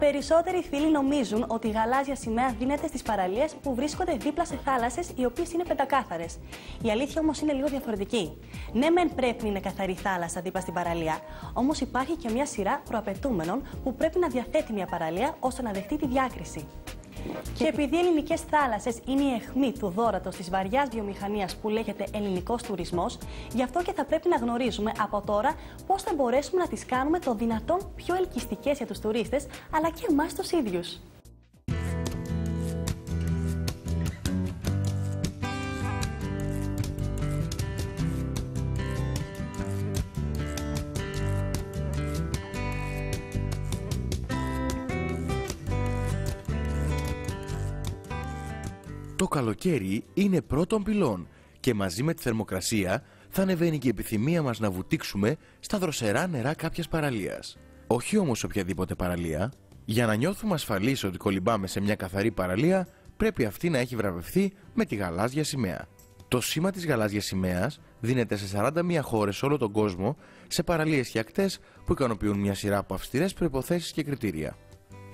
περισσότεροι φίλοι νομίζουν ότι η γαλάζια σημαία δίνεται στις παραλίες που βρίσκονται δίπλα σε θάλασσες οι οποίες είναι πεντακάθαρες. Η αλήθεια όμως είναι λίγο διαφορετική. Ναι, μεν πρέπει να είναι καθαρή θάλασσα δίπλα στην παραλία, όμως υπάρχει και μια σειρά προαπαιτούμενων που πρέπει να διαθέτει μια παραλία ώστε να δεχτεί τη διάκριση. Και επειδή οι ελληνικές θάλασσες είναι η αιχμή του δώρατος της βαριάς βιομηχανίας που λέγεται ελληνικός τουρισμός, γι' αυτό και θα πρέπει να γνωρίζουμε από τώρα πώς θα μπορέσουμε να τις κάνουμε το δυνατόν πιο ελκυστικές για τους τουρίστες, αλλά και εμάς τους ίδιους. Το καλοκαίρι είναι πρώτον πυλών και μαζί με τη θερμοκρασία θα ανεβαίνει και η επιθυμία μας να βουτήξουμε στα δροσερά νερά κάποιας παραλίας. Όχι όμως οποιαδήποτε παραλία. Για να νιώθουμε ασφαλείς ότι κολυμπάμε σε μια καθαρή παραλία, πρέπει αυτή να έχει βραβευθεί με τη γαλάζια σημαία. Το σήμα της γαλάζιας σημαίας δίνεται σε 41 χώρες σε όλο τον κόσμο, σε παραλίες και ακτές που ικανοποιούν μια σειρά από αυστηρές προϋποθέσεις και κριτήρια.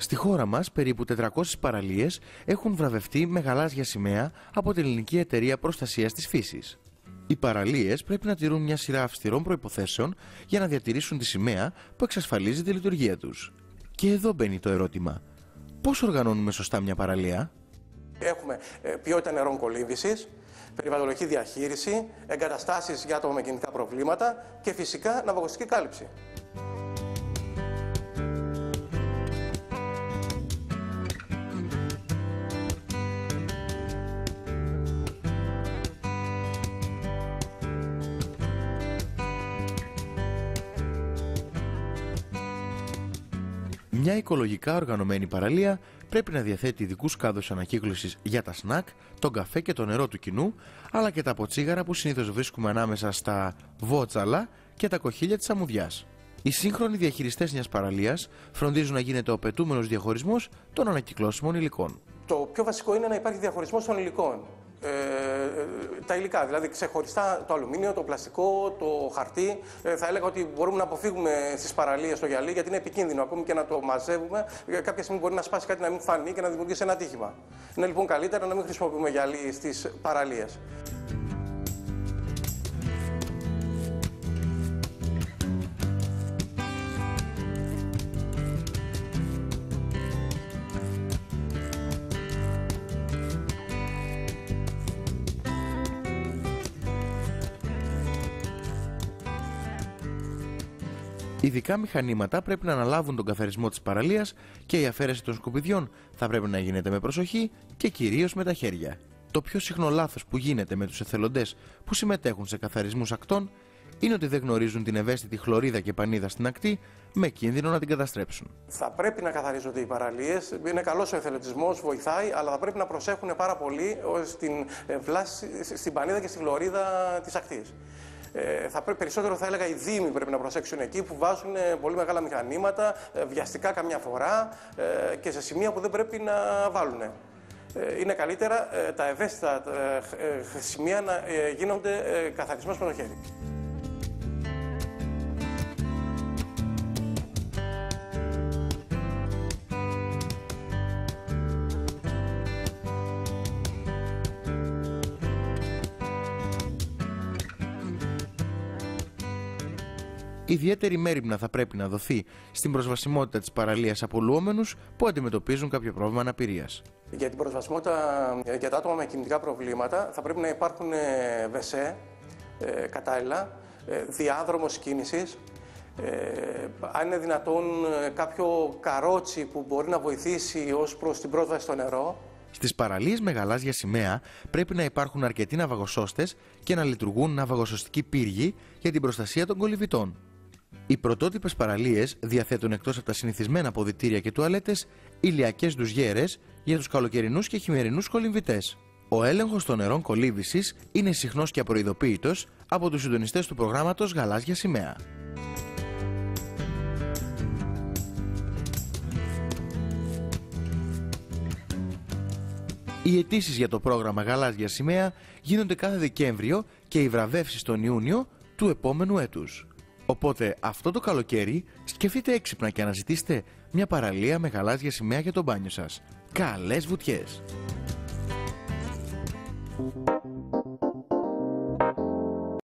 Στη χώρα μας, περίπου 400 παραλίες έχουν βραβευτεί με γαλάζια σημαία από την Ελληνική Εταιρεία Προστασίας της Φύσης. Οι παραλίες πρέπει να τηρούν μια σειρά αυστηρών προϋποθέσεων για να διατηρήσουν τη σημαία που εξασφαλίζει τη λειτουργία τους. Και εδώ μπαίνει το ερώτημα: πώς οργανώνουμε σωστά μια παραλία? Έχουμε ποιότητα νερών κολύμβησης, περιβαλλοντική διαχείριση, εγκαταστάσεις για άτομα με κινητικά προβλήματα και φυσικά ναυαγωστική κάλυψη. Μια οικολογικά οργανωμένη παραλία πρέπει να διαθέτει ειδικούς κάδους ανακύκλωσης για τα σνακ, τον καφέ και το νερό του κοινού, αλλά και τα ποτσίγαρα που συνήθως βρίσκουμε ανάμεσα στα βότσαλα και τα κοχύλια της αμμουδιάς. Οι σύγχρονοι διαχειριστές μιας παραλίας φροντίζουν να γίνεται ο απαιτούμενος διαχωρισμός των ανακυκλώσιμων υλικών. Το πιο βασικό είναι να υπάρχει διαχωρισμός των υλικών. Τα υλικά, δηλαδή ξεχωριστά το αλουμίνιο, το πλαστικό, το χαρτί. Θα έλεγα ότι μπορούμε να αποφύγουμε στις παραλίες το γυαλί, γιατί είναι επικίνδυνο ακόμη και να το μαζεύουμε. Κάποια στιγμή μπορεί να σπάσει κάτι, να μην φανεί και να δημιουργήσει ένα ατύχημα. Είναι λοιπόν καλύτερα να μην χρησιμοποιούμε γυαλί στις παραλίες. Ειδικά μηχανήματα πρέπει να αναλάβουν τον καθαρισμό της παραλίας και η αφαίρεση των σκουπιδιών θα πρέπει να γίνεται με προσοχή και κυρίως με τα χέρια. Το πιο συχνό λάθος που γίνεται με τους εθελοντές που συμμετέχουν σε καθαρισμούς ακτών είναι ότι δεν γνωρίζουν την ευαίσθητη χλωρίδα και πανίδα στην ακτή, με κίνδυνο να την καταστρέψουν. Θα πρέπει να καθαρίζονται οι παραλίες. Είναι καλός ο εθελοντισμός, βοηθάει, αλλά θα πρέπει να προσέχουν πάρα πολύ στην πανίδα και στη χλωρίδα της ακτής. Περισσότερο θα έλεγα οι δήμοι πρέπει να προσέξουν εκεί που βάζουν πολύ μεγάλα μηχανήματα, βιαστικά καμιά φορά και σε σημεία που δεν πρέπει να βάλουν. Είναι καλύτερα τα ευαίσθητα σημεία να γίνονται καθαρισμός με το χέρι. Ιδιαίτερη μέριμνα θα πρέπει να δοθεί στην προσβασιμότητα της παραλίας από λουόμενους που αντιμετωπίζουν κάποιο πρόβλημα αναπηρίας. Για την προσβασιμότητα για τα άτομα με κινητικά προβλήματα θα πρέπει να υπάρχουν βεσέ κατάλληλα, διάδρομος κίνησης, αν είναι δυνατόν κάποιο καρότσι που μπορεί να βοηθήσει ως προς την πρόσβαση στο νερό. Στις παραλίες με γαλάζια σημαία πρέπει να υπάρχουν αρκετοί ναυαγοσώστες και να λειτουργούν ναυαγοσωστικοί πύργοι για την προστασία των κολυμβητών. Οι πρωτότυπες παραλίες διαθέτουν εκτός από τα συνηθισμένα αποδυτήρια και τουαλέτες ηλιακές ντουζιέρες για τους καλοκαιρινούς και χειμερινούς κολυμβητές. Ο έλεγχος των νερών κολύμβησης είναι συχνός και απροειδοποίητος από τους συντονιστές του προγράμματος Γαλάζια Σημαία. Οι αιτήσεις για το πρόγραμμα Γαλάζια Σημαία γίνονται κάθε Δεκέμβριο και οι βραβεύσεις τον Ιούνιο του επόμενου έτους. Οπότε αυτό το καλοκαίρι σκεφτείτε έξυπνα και αναζητήστε μια παραλία με γαλάζια σημαία για το μπάνιο σας. Καλές βουτιές!